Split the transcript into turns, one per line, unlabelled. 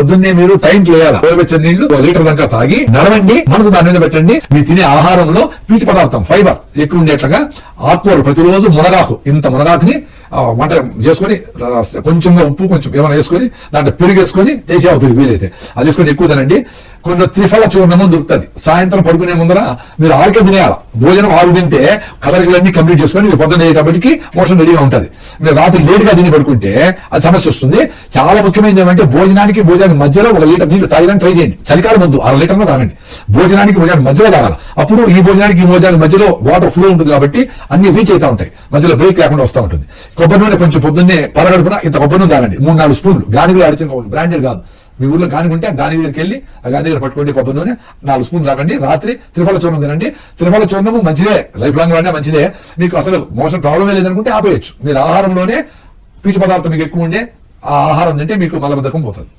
పొద్దున్నే మీరు టైం చేయాలి. గోరువెచ్చని నీళ్లు 1 లీటర్ దాకా తాగి నడవండి, మనసు దాని మీద పెట్టండి. మీరు తినే ఆహారంలో పీచు పదార్థం ఫైబర్ ఎక్కువ ఉండేట్లుగా ఆకుకూరలు ప్రతిరోజు మునగాకు, ఇంత మునగాకుని వంట చేసుకుని కొంచెంగా ఉప్పు కొంచెం ఏమైనా వేసుకొని దాంట్లో పెరుగు వేసుకొని దేశీయ పెరుగు వీలైతే అది వేసుకొని ఎక్కువ తినండి. కొన్ని త్రిఫల చూర్ణము దొరుకుతుంది. సాయంత్రం పడుకునే ముందర మీరు 6కే తినేయాలి. భోజనం 6 తింటే కదలికలన్నీ కంప్లీట్ చేసుకొని మీరు పొద్దున్న అయ్యేటప్పటికి మోషన్ రెడీగా ఉంటుంది. మీరు రాత్రి లేట్గా తిని పడుకుంటే అది సమస్య వస్తుంది. చాలా ముఖ్యమైనది ఏమంటే భోజనానికి మధ్యలో 1 లీటర్ నీళ్లు తాగడానికి ట్రై చేయండి. చలికాలం ముందు 1/2 లీటర్లో తాగండి. భోజనానికి మధ్యలో తాగాలి. అప్పుడు ఈ భోజనానికి మధ్యలో వాటర్ ఫ్లో ఉంటుంది కాబట్టి అన్ని రీచ్ అవుతా ఉంటాయి. మధ్యలో బ్రేక్ లేకుండా వస్తూ ఉంటుంది. కొబ్బరి నూనె కొంచెం పొద్దున్నే పరగడుపున ఇంత కొబ్బరి నూనె తాగండి. 3-4 స్పూన్లు. గానిలో అడిచిన బ్రాండెడ్ కాదు. మీ ఊర్లో గాని ఉంటే ఆ గాని దగ్గరికి వెళ్ళి ఆ గాని దగ్గర పట్టుకోండి. కొబ్బరి నూనె 4 స్పూన్లు తాగండి. రాత్రి త్రిఫల చూర్ణం తినండి. త్రిఫల చూర్ణము మంచిదే, లైఫ్ లాంగ్ వాడినా మంచిదే. మీకు అసలు మోషన్ ప్రాబ్లమే లేదనుకుంటే ఆపేయచ్చు. మీరు ఆహారంలోనే పీచు పదార్థం మీకు ఎక్కువ ఉండే ఆ ఆహారం తింటే మీకు మలబద్ధకం పోతుంది.